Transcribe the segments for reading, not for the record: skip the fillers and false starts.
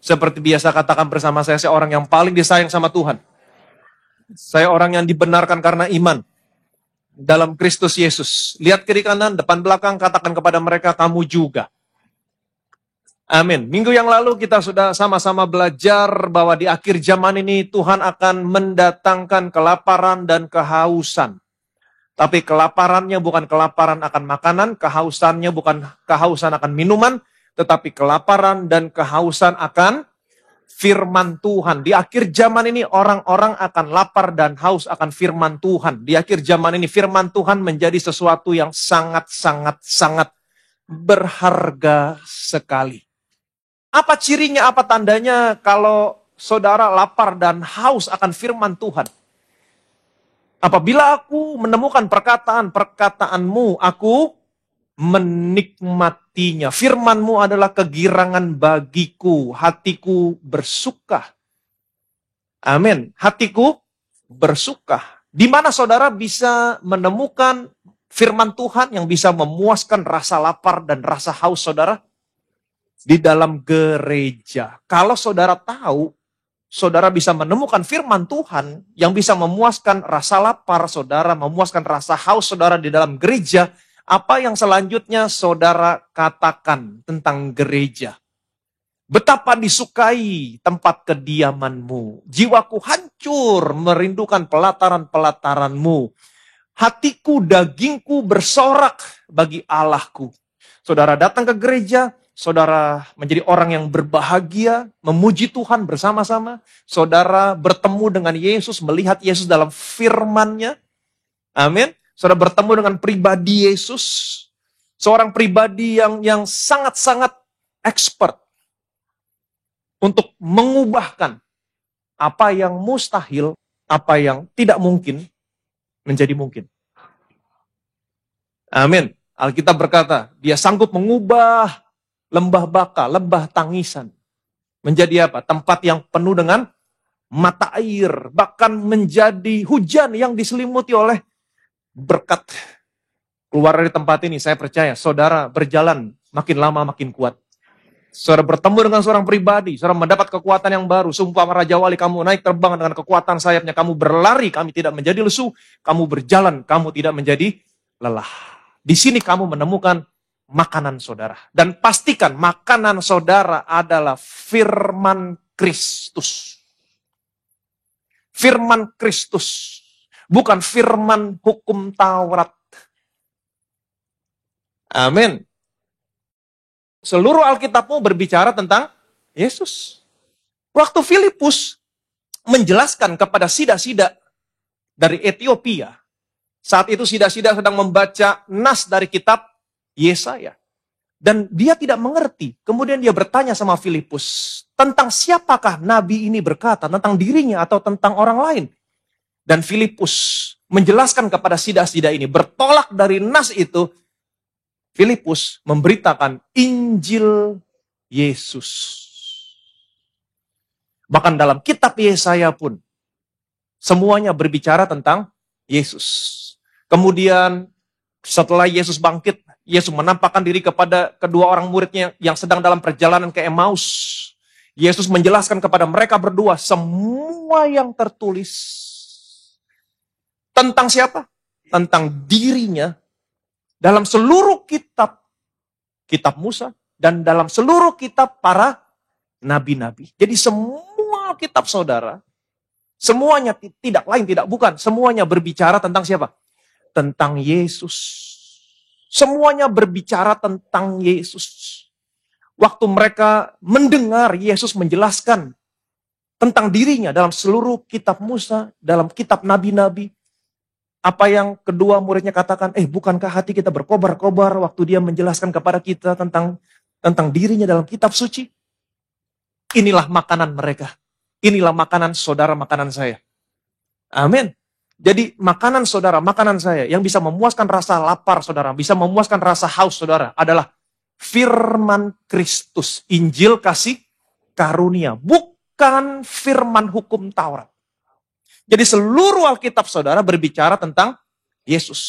Seperti biasa katakan bersama saya orang yang paling disayang sama Tuhan. Saya orang yang dibenarkan karena iman dalam Kristus Yesus. Lihat kiri kanan, depan belakang, katakan kepada mereka, kamu juga. Amin. Minggu yang lalu kita sudah sama-sama belajar bahwa di akhir zaman ini Tuhan akan mendatangkan kelaparan dan kehausan. Tapi kelaparannya bukan kelaparan akan makanan, kehausannya bukan kehausan akan minuman, tetapi kelaparan dan kehausan akan firman Tuhan. Di akhir zaman ini orang-orang akan lapar dan haus akan firman Tuhan. Di akhir zaman ini firman Tuhan menjadi sesuatu yang sangat berharga sekali. Apa cirinya, apa tandanya kalau saudara lapar dan haus akan firman Tuhan? Apabila aku menemukan perkataan-perkataanmu, aku menikmatinya. Firman-Mu adalah kegirangan bagiku, hatiku bersuka. Amin. Hatiku bersuka. Di mana saudara bisa menemukan firman Tuhan yang bisa memuaskan rasa lapar dan rasa haus saudara? Di dalam gereja. Kalau saudara tahu, saudara bisa menemukan firman Tuhan yang bisa memuaskan rasa lapar saudara, memuaskan rasa haus saudara di dalam gereja. Apa yang selanjutnya saudara katakan tentang gereja? Betapa disukai tempat kediamanmu. Jiwaku hancur merindukan pelataran-pelataranmu. Hatiku, dagingku bersorak bagi Allahku. Saudara datang ke gereja, saudara menjadi orang yang berbahagia, memuji Tuhan bersama-sama. Saudara bertemu dengan Yesus, melihat Yesus dalam firman-Nya. Amin. Saudara bertemu dengan pribadi Yesus. Seorang pribadi yang sangat-sangat expert untuk mengubahkan apa yang mustahil, apa yang tidak mungkin, menjadi mungkin. Amin. Alkitab berkata, dia sanggup mengubah lembah baka, lembah tangisan. Menjadi apa? Tempat yang penuh dengan mata air. Bahkan menjadi hujan yang diselimuti oleh berkat. Keluar dari tempat ini, saya percaya, saudara berjalan makin lama makin kuat. Saudara bertemu dengan seorang pribadi, saudara mendapat kekuatan yang baru. Sumpah Raja Wali, kamu naik terbang dengan kekuatan sayapnya. Kamu berlari, kami tidak menjadi lesu. Kamu berjalan, kamu tidak menjadi lelah. Di sini kamu menemukan makanan saudara. Dan pastikan makanan saudara adalah firman Kristus. Firman Kristus. Bukan firman hukum Taurat. Amin. Seluruh Alkitabmu berbicara tentang Yesus. Waktu Filipus menjelaskan kepada sida-sida dari Ethiopia, saat itu sida-sida sedang membaca nas dari kitab Yesaya. Dan dia tidak mengerti. Kemudian dia bertanya sama Filipus, tentang siapakah nabi ini berkata, tentang dirinya atau tentang orang lain? Dan Filipus menjelaskan kepada sida-sida ini, bertolak dari nas itu, Filipus memberitakan Injil Yesus. Bahkan dalam kitab Yesaya pun, semuanya berbicara tentang Yesus. Kemudian setelah Yesus bangkit, Yesus menampakkan diri kepada kedua orang muridnya yang sedang dalam perjalanan ke Emmaus. Yesus menjelaskan kepada mereka berdua semua yang tertulis. Tentang siapa? Tentang dirinya. Dalam seluruh kitab Musa, dan dalam seluruh kitab para nabi-nabi. Jadi semua kitab saudara, semuanya tidak lain, tidak bukan. Semuanya berbicara tentang siapa? Tentang Yesus. Semuanya berbicara tentang Yesus. Waktu mereka mendengar Yesus menjelaskan tentang dirinya dalam seluruh kitab Musa, dalam kitab nabi-nabi, apa yang kedua muridnya katakan, bukankah hati kita berkobar-kobar waktu dia menjelaskan kepada kita tentang dirinya dalam kitab suci? Inilah makanan mereka. Inilah makanan saudara, makanan saya. Amin. Jadi makanan saudara, makanan saya yang bisa memuaskan rasa lapar saudara, bisa memuaskan rasa haus saudara adalah firman Kristus. Injil kasih karunia. Bukan firman hukum Taurat. Jadi seluruh Alkitab saudara berbicara tentang Yesus.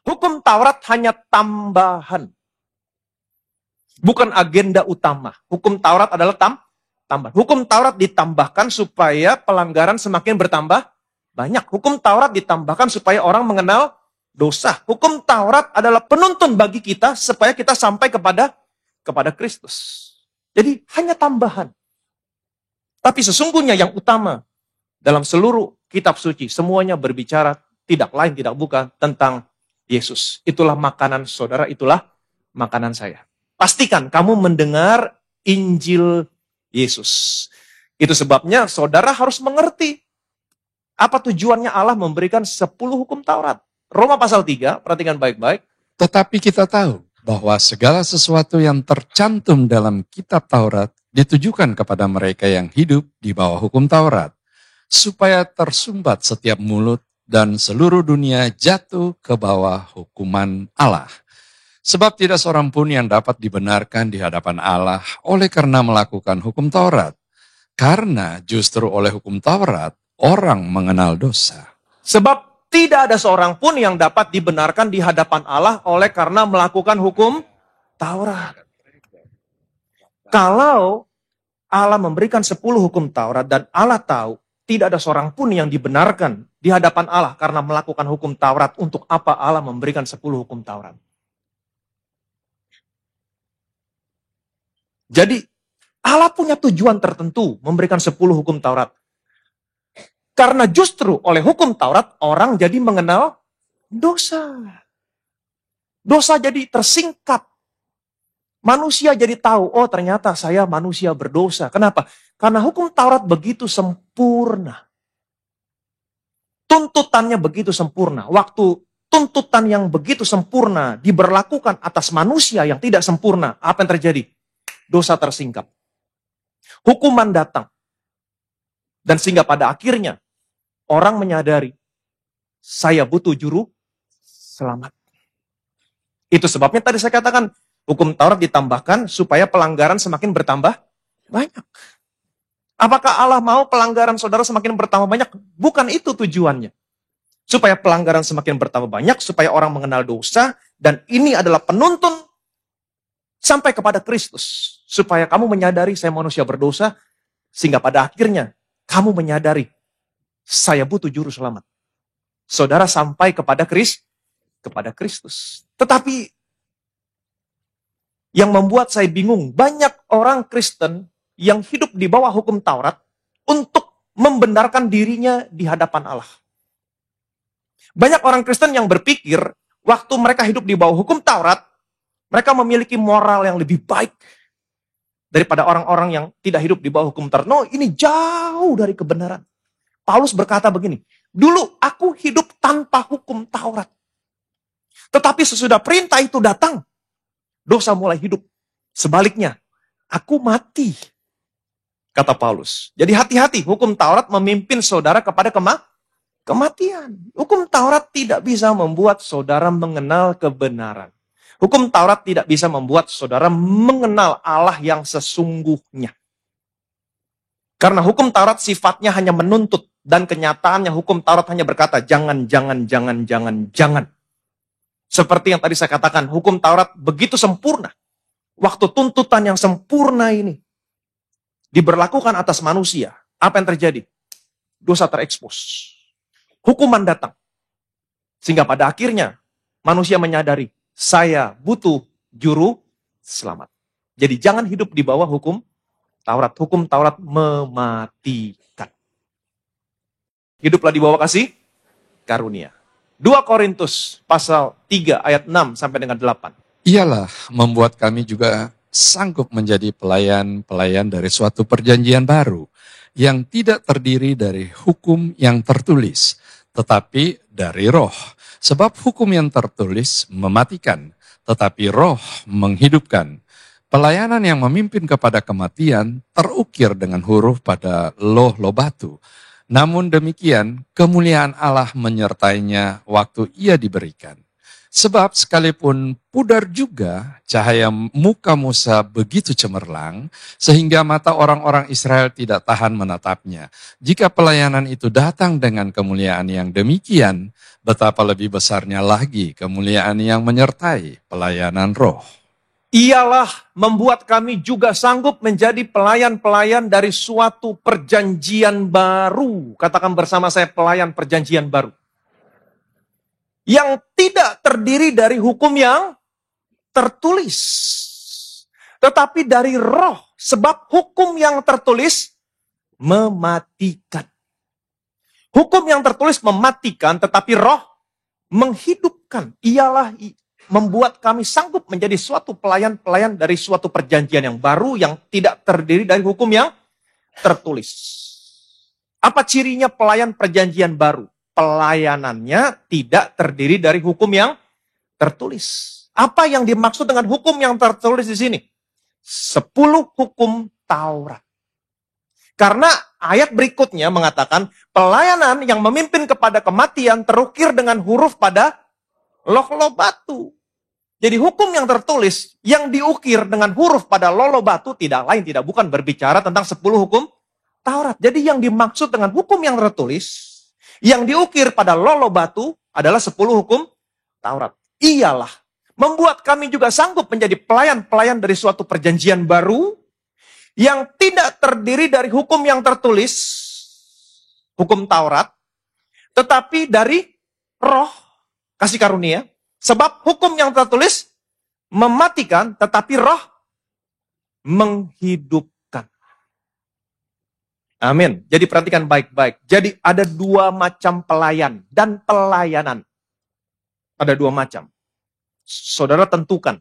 Hukum Taurat hanya tambahan. Bukan agenda utama. Hukum Taurat adalah tambahan. Hukum Taurat ditambahkan supaya pelanggaran semakin bertambah banyak. Hukum Taurat ditambahkan supaya orang mengenal dosa. Hukum Taurat adalah penuntun bagi kita supaya kita sampai kepada Kristus. Jadi hanya tambahan. Tapi sesungguhnya yang utama dalam seluruh kitab suci, semuanya berbicara tidak lain tidak bukan tentang Yesus. Itulah makanan saudara, itulah makanan saya. Pastikan kamu mendengar Injil Yesus. Itu sebabnya saudara harus mengerti apa tujuannya Allah memberikan 10 hukum Taurat. Roma pasal 3, perhatikan baik-baik. Tetapi kita tahu bahwa segala sesuatu yang tercantum dalam kitab Taurat ditujukan kepada mereka yang hidup di bawah hukum Taurat, supaya tersumbat setiap mulut dan seluruh dunia jatuh ke bawah hukuman Allah. Sebab tidak seorang pun yang dapat dibenarkan di hadapan Allah oleh karena melakukan hukum Taurat. Karena justru oleh hukum Taurat, orang mengenal dosa. Sebab tidak ada seorang pun yang dapat dibenarkan di hadapan Allah oleh karena melakukan hukum Taurat. Kalau Allah memberikan 10 hukum Taurat dan Allah tahu tidak ada seorang pun yang dibenarkan di hadapan Allah karena melakukan hukum Taurat, untuk apa Allah memberikan 10 hukum Taurat? Jadi Allah punya tujuan tertentu memberikan 10 hukum Taurat. Karena justru oleh hukum Taurat orang jadi mengenal dosa. Dosa jadi tersingkap. Manusia jadi tahu, oh ternyata saya manusia berdosa. Kenapa? Karena hukum Taurat begitu sempurna. Tuntutannya begitu sempurna. Waktu tuntutan yang begitu sempurna diberlakukan atas manusia yang tidak sempurna, apa yang terjadi? Dosa tersingkap. Hukuman datang. Dan sehingga pada akhirnya orang menyadari, saya butuh juru selamat. Itu sebabnya tadi saya katakan, hukum Taurat ditambahkan supaya pelanggaran semakin bertambah banyak. Apakah Allah mau pelanggaran saudara semakin bertambah banyak? Bukan itu tujuannya. Supaya pelanggaran semakin bertambah banyak, supaya orang mengenal dosa, dan ini adalah penuntun sampai kepada Kristus. Supaya kamu menyadari saya manusia berdosa, sehingga pada akhirnya kamu menyadari saya butuh juru selamat. Saudara sampai kepada Kristus. Tetapi yang membuat saya bingung, banyak orang Kristen yang hidup di bawah hukum Taurat untuk membenarkan dirinya di hadapan Allah. Banyak orang Kristen yang berpikir waktu mereka hidup di bawah hukum Taurat, mereka memiliki moral yang lebih baik daripada orang-orang yang tidak hidup di bawah hukum Taurat. No, ini jauh dari kebenaran. Paulus berkata begini, dulu aku hidup tanpa hukum Taurat. Tetapi sesudah perintah itu datang, dosa mulai hidup. Sebaliknya, aku mati. Kata Paulus. Jadi hati-hati, hukum Taurat memimpin saudara kepada kematian. Hukum Taurat tidak bisa membuat saudara mengenal kebenaran. Hukum Taurat tidak bisa membuat saudara mengenal Allah yang sesungguhnya. Karena hukum Taurat sifatnya hanya menuntut, dan kenyataannya hukum Taurat hanya berkata, jangan. Seperti yang tadi saya katakan, hukum Taurat begitu sempurna. Waktu tuntutan yang sempurna ini diberlakukan atas manusia, apa yang terjadi? Dosa terekspos. Hukuman datang. Sehingga pada akhirnya manusia menyadari, saya butuh juru selamat. Jadi jangan hidup di bawah hukum Taurat. Hukum Taurat mematikan. Hiduplah di bawah kasih karunia. 2 Korintus pasal 3 ayat 6 sampai dengan 8. Ialah membuat kami juga sanggup menjadi pelayan-pelayan dari suatu perjanjian baru yang tidak terdiri dari hukum yang tertulis, tetapi dari roh. Sebab hukum yang tertulis mematikan, tetapi roh menghidupkan. Pelayanan yang memimpin kepada kematian terukir dengan huruf pada loh-loh batu. Namun demikian, kemuliaan Allah menyertainya waktu ia diberikan. Sebab sekalipun pudar juga cahaya muka Musa begitu cemerlang, sehingga mata orang-orang Israel tidak tahan menatapnya. Jika pelayanan itu datang dengan kemuliaan yang demikian, betapa lebih besarnya lagi kemuliaan yang menyertai pelayanan roh. Ialah membuat kami juga sanggup menjadi pelayan-pelayan dari suatu perjanjian baru. Katakan bersama saya, pelayan perjanjian baru. Yang tidak terdiri dari hukum yang tertulis, tetapi dari roh. Sebab hukum yang tertulis mematikan. Hukum yang tertulis mematikan, tetapi roh menghidupkan. Ialah membuat kami sanggup menjadi suatu pelayan-pelayan dari suatu perjanjian yang baru yang tidak terdiri dari hukum yang tertulis. Apa cirinya pelayan perjanjian baru? Pelayanannya tidak terdiri dari hukum yang tertulis. Apa yang dimaksud dengan hukum yang tertulis di sini? 10 hukum Taurat. Karena ayat berikutnya mengatakan pelayanan yang memimpin kepada kematian terukir dengan huruf pada loh-loh batu. Jadi hukum yang tertulis yang diukir dengan huruf pada loh-loh batu tidak lain tidak bukan berbicara tentang 10 hukum Taurat. Jadi yang dimaksud dengan hukum yang tertulis yang diukir pada loh-loh batu adalah 10 hukum Taurat. Ialah membuat kami juga sanggup menjadi pelayan-pelayan dari suatu perjanjian baru yang tidak terdiri dari hukum yang tertulis, hukum Taurat, tetapi dari roh kasih karunia. Sebab hukum yang tertulis mematikan, tetapi roh menghidupkan. Amin. Jadi perhatikan baik-baik. Jadi ada 2 macam pelayan dan pelayanan. Ada 2 macam. Saudara tentukan.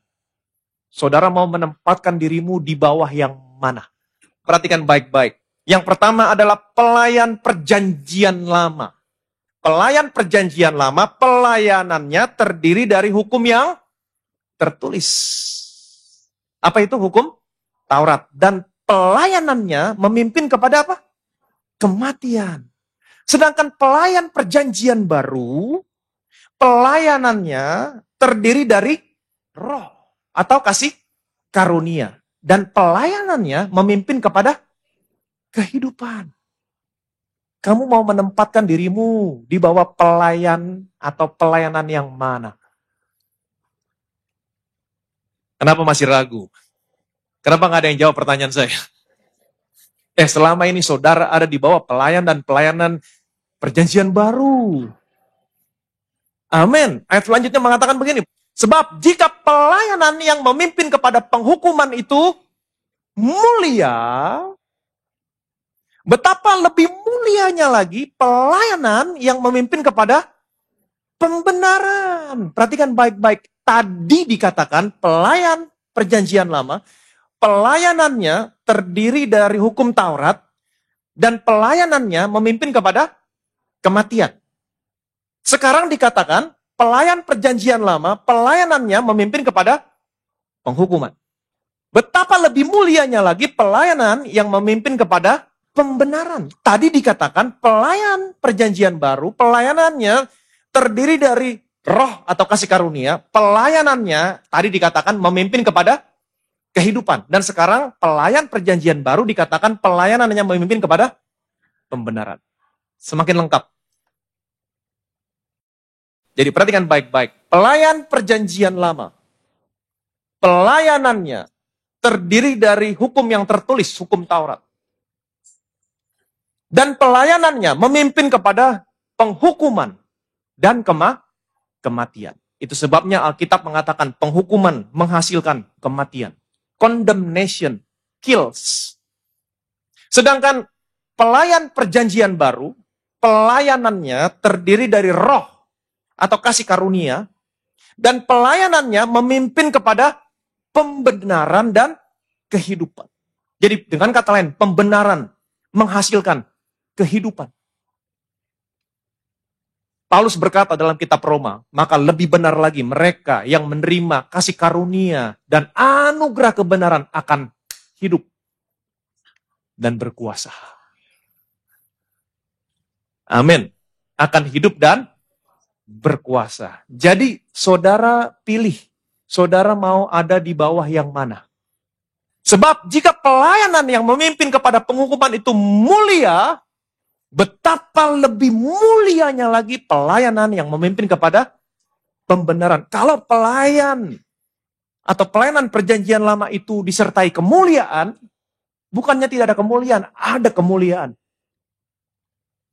Saudara mau menempatkan dirimu di bawah yang mana? Perhatikan baik-baik. Yang pertama adalah pelayan perjanjian lama. Pelayan perjanjian lama, pelayanannya terdiri dari hukum yang tertulis. Apa itu hukum? Taurat. Dan pelayanannya memimpin kepada apa? Kematian. Sedangkan pelayan perjanjian baru, pelayanannya terdiri dari roh atau kasih karunia. Dan pelayanannya memimpin kepada kehidupan. Kamu mau menempatkan dirimu di bawah pelayan atau pelayanan yang mana? Kenapa masih ragu? Kenapa nggak ada yang jawab pertanyaan saya? Selama ini saudara ada di bawah pelayan dan pelayanan perjanjian baru. Amin. Ayat selanjutnya mengatakan begini. Sebab jika pelayanan yang memimpin kepada penghukuman itu mulia, betapa lebih mulianya lagi pelayanan yang memimpin kepada pembenaran. Perhatikan baik-baik. Tadi dikatakan pelayan perjanjian lama, pelayanannya terdiri dari hukum Taurat, dan pelayanannya memimpin kepada kematian. Sekarang dikatakan pelayan perjanjian lama, pelayanannya memimpin kepada penghukuman. Betapa lebih mulianya lagi pelayanan yang memimpin kepada pembenaran. Tadi dikatakan pelayan perjanjian baru, pelayanannya terdiri dari roh atau kasih karunia, pelayanannya tadi dikatakan memimpin kepada kehidupan. Dan sekarang pelayan perjanjian baru dikatakan pelayanannya memimpin kepada pembenaran. Semakin lengkap. Jadi perhatikan baik-baik. Pelayan perjanjian lama, pelayanannya terdiri dari hukum yang tertulis, hukum Taurat. Dan pelayanannya memimpin kepada penghukuman dan kematian. Itu sebabnya Alkitab mengatakan penghukuman menghasilkan kematian. Condemnation kills. Sedangkan pelayan perjanjian baru, pelayanannya terdiri dari roh atau kasih karunia, dan pelayanannya memimpin kepada pembenaran dan kehidupan. Jadi dengan kata lain, pembenaran menghasilkan kehidupan. Paulus berkata dalam kitab Roma, maka lebih benar lagi mereka yang menerima kasih karunia dan anugerah kebenaran akan hidup dan berkuasa. Amin. Akan hidup dan berkuasa. Jadi saudara pilih, saudara mau ada di bawah yang mana? Sebab jika pelayanan yang memimpin kepada penghukuman itu mulia, betapa lebih mulianya lagi pelayanan yang memimpin kepada pembenaran. Kalau pelayan atau pelayanan perjanjian lama itu disertai kemuliaan, bukannya tidak ada kemuliaan, ada kemuliaan.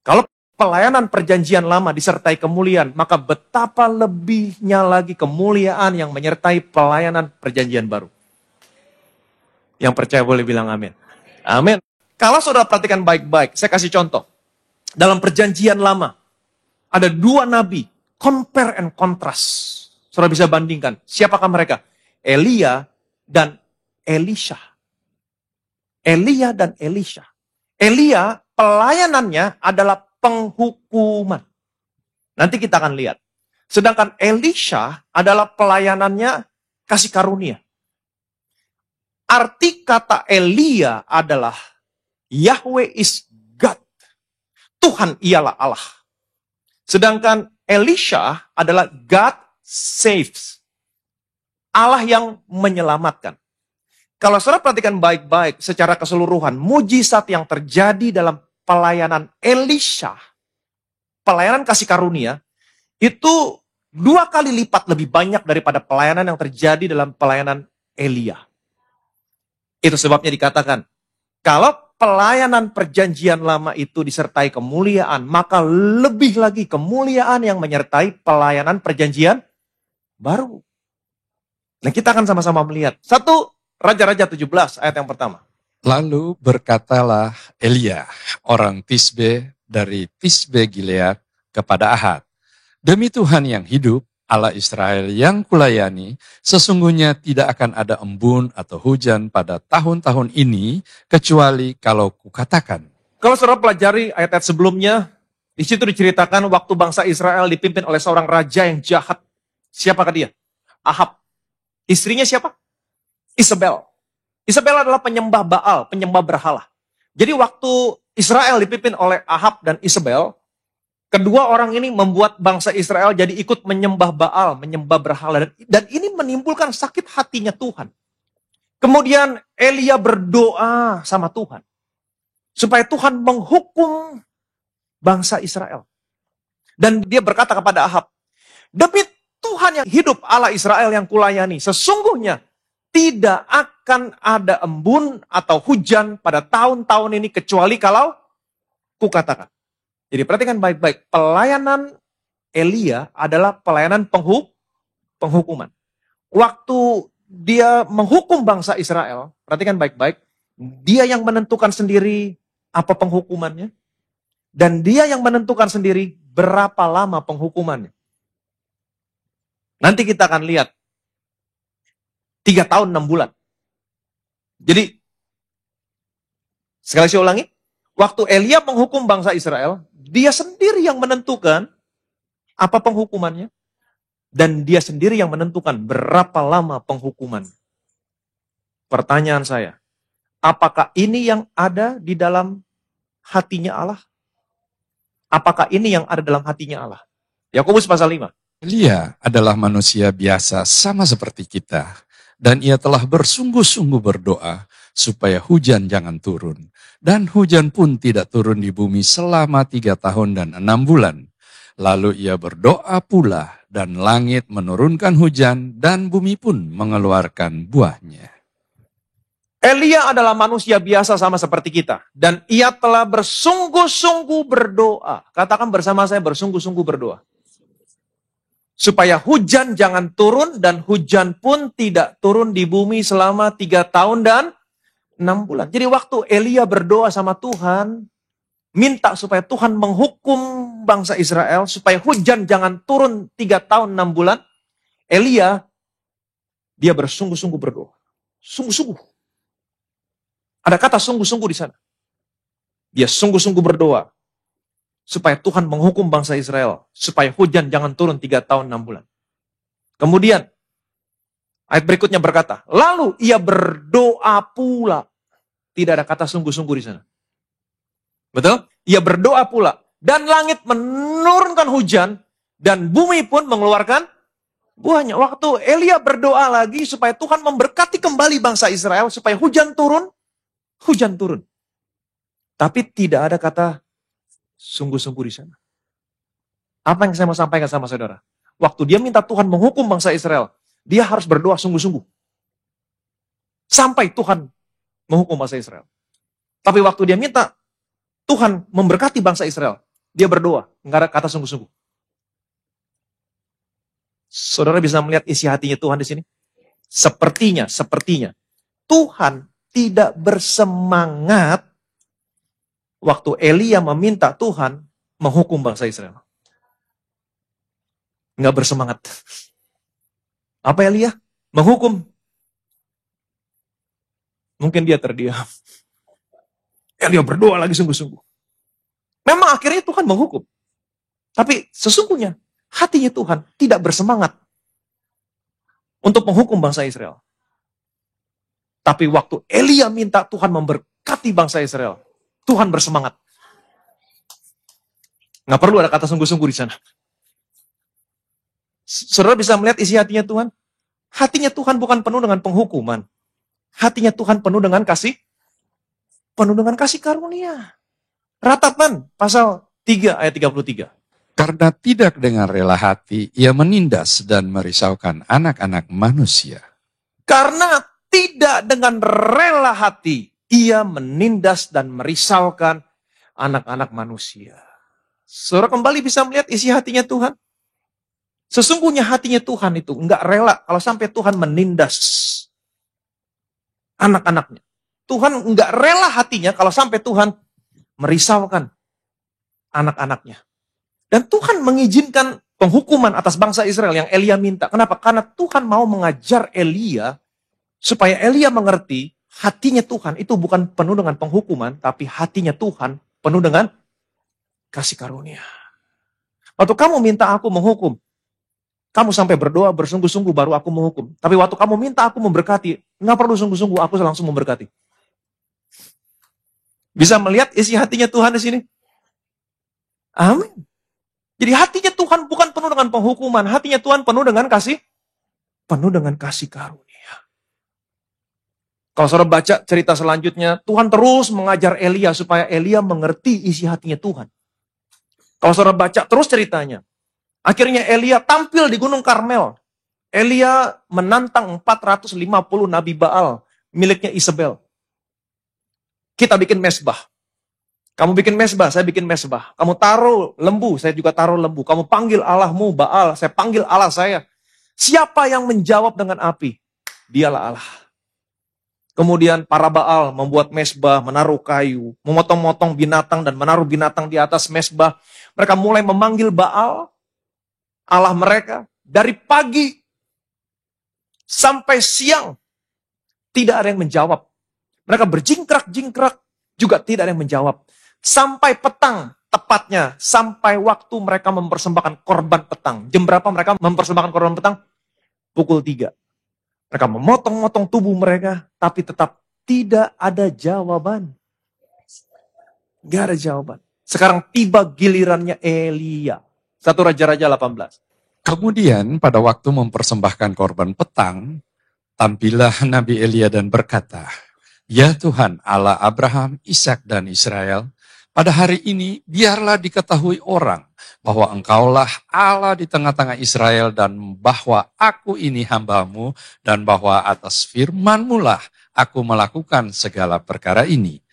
Kalau pelayanan perjanjian lama disertai kemuliaan, maka betapa lebihnya lagi kemuliaan yang menyertai pelayanan perjanjian baru. Yang percaya boleh bilang amin. Amin. Kalau saudara perhatikan baik-baik, saya kasih contoh. Dalam perjanjian lama, ada dua nabi, compare and contrast. Saudara bisa bandingkan, siapakah mereka? Elia dan Elisha. Elia dan Elisha. Elia pelayanannya adalah penghukuman. Nanti kita akan lihat. Sedangkan Elisha adalah pelayanannya kasih karunia. Arti kata Elia adalah Yahweh is God. Tuhan ialah Allah. Sedangkan Elisha adalah God saves. Allah yang menyelamatkan. Kalau saudara perhatikan baik-baik secara keseluruhan, mujizat yang terjadi dalam pelayanan Elisha, pelayanan kasih karunia, itu 2 kali lipat lebih banyak daripada pelayanan yang terjadi dalam pelayanan Elia. Itu sebabnya dikatakan, kalau pelayanan perjanjian lama itu disertai kemuliaan, maka lebih lagi kemuliaan yang menyertai pelayanan perjanjian baru. Nah, kita akan sama-sama melihat. 1 Raja-Raja 17 ayat yang pertama. Lalu berkatalah Elia, orang Tisbe dari Tisbe Gilead kepada Ahab, demi Tuhan yang hidup, Allah Israel yang kulayani, sesungguhnya tidak akan ada embun atau hujan pada tahun-tahun ini, kecuali kalau kukatakan. Kalau saudara pelajari ayat-ayat sebelumnya, di situ diceritakan waktu bangsa Israel dipimpin oleh seorang raja yang jahat. Siapakah dia? Ahab. Istrinya siapa? Isabel. Isabel adalah penyembah Baal, penyembah berhala. Jadi waktu Israel dipimpin oleh Ahab dan Isabel, kedua orang ini membuat bangsa Israel jadi ikut menyembah Baal, menyembah berhala. Dan ini menimbulkan sakit hatinya Tuhan. Kemudian Elia berdoa sama Tuhan. Supaya Tuhan menghukum bangsa Israel. Dan dia berkata kepada Ahab, demi Tuhan yang hidup, Allah Israel yang kulayani, sesungguhnya tidak akan ada embun atau hujan pada tahun-tahun ini kecuali kalau kukatakan. Jadi perhatikan baik-baik, pelayanan Elia adalah pelayanan penghukuman. Waktu dia menghukum bangsa Israel, perhatikan baik-baik, dia yang menentukan sendiri apa penghukumannya, dan dia yang menentukan sendiri berapa lama penghukumannya. Nanti kita akan lihat 3 tahun 6 bulan. Jadi, sekali saya ulangi, waktu Elia menghukum bangsa Israel, dia sendiri yang menentukan apa penghukumannya, dan dia sendiri yang menentukan berapa lama penghukuman. Pertanyaan saya, apakah ini yang ada di dalam hatinya Allah? Apakah ini yang ada dalam hatinya Allah? Yakobus pasal 5. Elia adalah manusia biasa sama seperti kita, dan ia telah bersungguh-sungguh berdoa supaya hujan jangan turun. Dan hujan pun tidak turun di bumi selama 3 tahun dan 6 bulan. Lalu ia berdoa pula, dan langit menurunkan hujan, dan bumi pun mengeluarkan buahnya. Elia adalah manusia biasa sama seperti kita. Dan ia telah bersungguh-sungguh berdoa. Katakan bersama saya, bersungguh-sungguh berdoa. Supaya hujan jangan turun dan hujan pun tidak turun di bumi selama 3 tahun dan 6 bulan. Jadi waktu Elia berdoa sama Tuhan, minta supaya Tuhan menghukum bangsa Israel, supaya hujan jangan turun 3 tahun 6 bulan, Elia, dia bersungguh-sungguh berdoa. Sungguh-sungguh. Ada kata sungguh-sungguh di sana. Dia sungguh-sungguh berdoa supaya Tuhan menghukum bangsa Israel, supaya hujan jangan turun 3 tahun 6 bulan. Kemudian, ayat berikutnya berkata, lalu ia berdoa pula. Tidak ada kata sungguh-sungguh di sana. Betul? Ia berdoa pula. Dan langit menurunkan hujan, dan bumi pun mengeluarkan buahnya. Waktu Elia berdoa lagi supaya Tuhan memberkati kembali bangsa Israel, supaya hujan turun, hujan turun. Tapi tidak ada kata sungguh-sungguh di sana. Apa yang saya mau sampaikan sama saudara? Waktu dia minta Tuhan menghukum bangsa Israel, dia harus berdoa sungguh-sungguh. Sampai Tuhan menghukum bangsa Israel. Tapi waktu dia minta Tuhan memberkati bangsa Israel, dia berdoa, nggak ada kata sungguh-sungguh. Saudara bisa melihat isi hatinya Tuhan di sini? Sepertinya Tuhan tidak bersemangat waktu Elia meminta Tuhan menghukum bangsa Israel. Nggak bersemangat. Apa Elia? Menghukum. Mungkin dia terdiam. Elia berdoa lagi sungguh-sungguh. Memang akhirnya Tuhan menghukum. Tapi sesungguhnya hatinya Tuhan tidak bersemangat untuk menghukum bangsa Israel. Tapi waktu Elia minta Tuhan memberkati bangsa Israel, Tuhan bersemangat. Nggak perlu ada kata sungguh-sungguh di sana. Saudara bisa melihat isi hatinya Tuhan? Hatinya Tuhan bukan penuh dengan penghukuman. Hatinya Tuhan penuh dengan kasih. Penuh dengan kasih karunia. Ratapan pasal 3 ayat 33. Karena tidak dengan rela hati, ia menindas dan merisaukan anak-anak manusia. Karena tidak dengan rela hati, ia menindas dan merisaukan anak-anak manusia. Saudara kembali bisa melihat isi hatinya Tuhan? Sesungguhnya hatinya Tuhan itu enggak rela kalau sampai Tuhan menindas anak-anaknya. Tuhan enggak rela hatinya kalau sampai Tuhan merisaukan anak-anaknya. Dan Tuhan mengizinkan penghukuman atas bangsa Israel yang Elia minta. Kenapa? Karena Tuhan mau mengajar Elia supaya Elia mengerti hatinya Tuhan itu bukan penuh dengan penghukuman, tapi hatinya Tuhan penuh dengan kasih karunia. Waktu kamu minta aku menghukum, kamu sampai berdoa bersungguh-sungguh baru aku menghukum. Tapi waktu kamu minta aku memberkati, nggak perlu sungguh-sungguh, aku langsung memberkati. Bisa melihat isi hatinya Tuhan di sini? Amin. Jadi hatinya Tuhan bukan penuh dengan penghukuman, hatinya Tuhan penuh dengan kasih karunia. Kalau saudara baca cerita selanjutnya, Tuhan terus mengajar Elia supaya Elia mengerti isi hatinya Tuhan. Kalau saudara baca terus ceritanya, akhirnya Elia tampil di Gunung Karmel. Elia menantang 450 Nabi Baal miliknya Isabel. Kita bikin mesbah. Kamu bikin mesbah, saya bikin mesbah. Kamu taruh lembu, saya juga taruh lembu. Kamu panggil Allahmu Baal, saya panggil Allah saya. Siapa yang menjawab dengan api? Dialah Allah. Kemudian para Baal membuat mesbah, menaruh kayu, memotong-motong binatang dan menaruh binatang di atas mesbah. Mereka mulai memanggil Baal, Allah mereka, dari pagi sampai siang. Tidak ada yang menjawab. Mereka berjingkrak-jingkrak, juga tidak ada yang menjawab. Sampai petang, tepatnya sampai waktu mereka mempersembahkan korban petang. Jam berapa mereka mempersembahkan korban petang? Pukul 3. Mereka memotong-motong tubuh mereka, tapi tetap tidak ada jawaban. Gak ada jawaban. Sekarang tiba gilirannya Elia. 1 Raja-Raja 18. Kemudian pada waktu mempersembahkan korban petang, tampillah Nabi Elia dan berkata, "Ya Tuhan Allah Abraham, Ishak dan Israel, pada hari ini biarlah diketahui orang bahwa Engkaulah Allah di tengah-tengah Israel dan bahwa aku ini hamba-Mu dan bahwa atas firman-Mu lah aku melakukan segala perkara ini.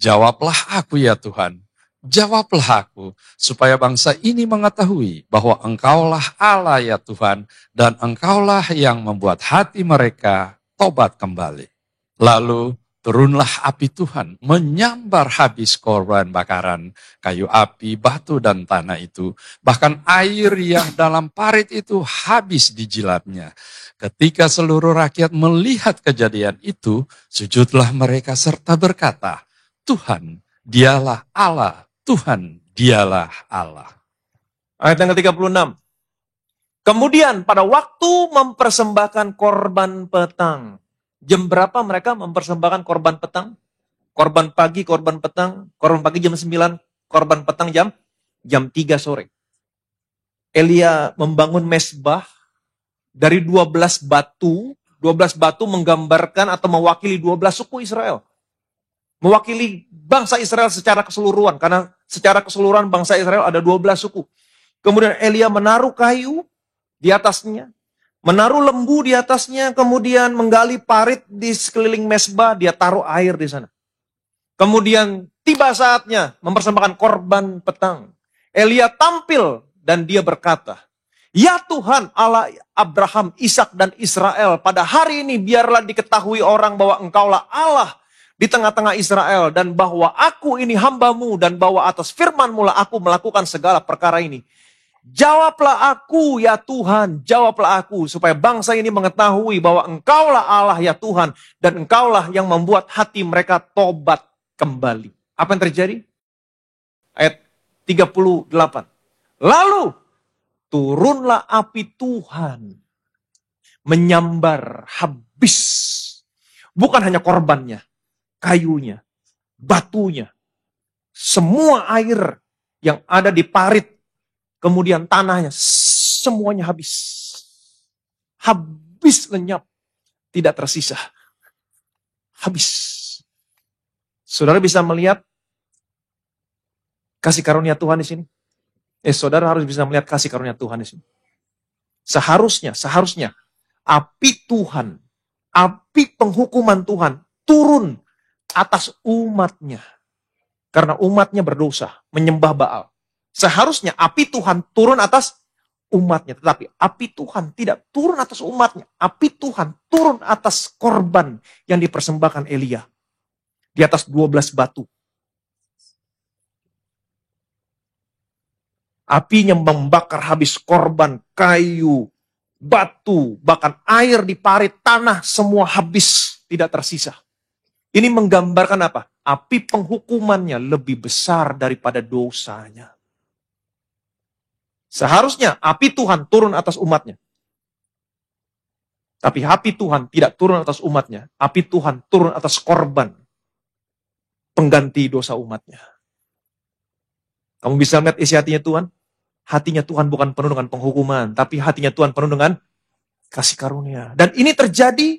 Jawablah aku ya Tuhan, jawablah aku supaya bangsa ini mengetahui bahwa Engkaulah Allah ya Tuhan dan Engkaulah yang membuat hati mereka tobat kembali." Lalu turunlah api Tuhan, menyambar habis korban bakaran, kayu api, batu, dan tanah itu. Bahkan air yang dalam parit itu habis dijilatnya. Ketika seluruh rakyat melihat kejadian itu, sujudlah mereka serta berkata, "Tuhan, dialah Allah, Tuhan, dialah Allah." Ayat yang ke-36. Kemudian pada waktu mempersembahkan korban petang. Jam berapa mereka mempersembahkan korban petang? Korban pagi, korban petang. Korban pagi jam 9, korban petang jam 3 sore. Elia membangun mesbah dari 12 batu. 12 batu menggambarkan atau mewakili 12 suku Israel. Mewakili bangsa Israel secara keseluruhan. Karena secara keseluruhan bangsa Israel ada 12 suku. Kemudian Elia menaruh kayu di atasnya. Menaruh lembu di atasnya, kemudian menggali parit di sekeliling mesbah, dia taruh air di sana. Kemudian tiba saatnya mempersembahkan korban petang. Elia tampil dan dia berkata, "Ya Tuhan Allah Abraham, Ishak dan Israel, pada hari ini biarlah diketahui orang bahwa Engkaulah Allah di tengah-tengah Israel, dan bahwa aku ini hamba-Mu, dan bahwa atas firman-Mu lah aku melakukan segala perkara ini. Jawablah aku ya Tuhan, jawablah aku, supaya bangsa ini mengetahui bahwa Engkaulah Allah ya Tuhan, dan Engkaulah yang membuat hati mereka tobat kembali." Apa yang terjadi? Ayat 38. Lalu turunlah api Tuhan menyambar habis. Bukan hanya korbannya, kayunya, batunya, semua air yang ada di parit, kemudian tanahnya, semuanya habis. Habis lenyap, tidak tersisa. Habis. Saudara bisa melihat kasih karunia Tuhan di sini? Saudara harus bisa melihat kasih karunia Tuhan di sini. Seharusnya api Tuhan, api penghukuman Tuhan turun atas umatnya. Karena umatnya berdosa, menyembah Baal. Seharusnya api Tuhan turun atas umatnya. Tetapi api Tuhan tidak turun atas umatnya. Api Tuhan turun atas korban yang dipersembahkan Elia. Di atas 12 batu. Apinya membakar habis korban, kayu, batu, bahkan air di parit, tanah, semua habis, tidak tersisa. Ini menggambarkan apa? Api penghukumannya lebih besar daripada dosanya. Seharusnya api Tuhan turun atas umatnya. Tapi api Tuhan tidak turun atas umatnya. Api Tuhan turun atas korban pengganti dosa umatnya. Kamu bisa melihat isi hatinya Tuhan? Hatinya Tuhan bukan penuh dengan penghukuman, tapi hatinya Tuhan penuh dengan kasih karunia. Dan ini terjadi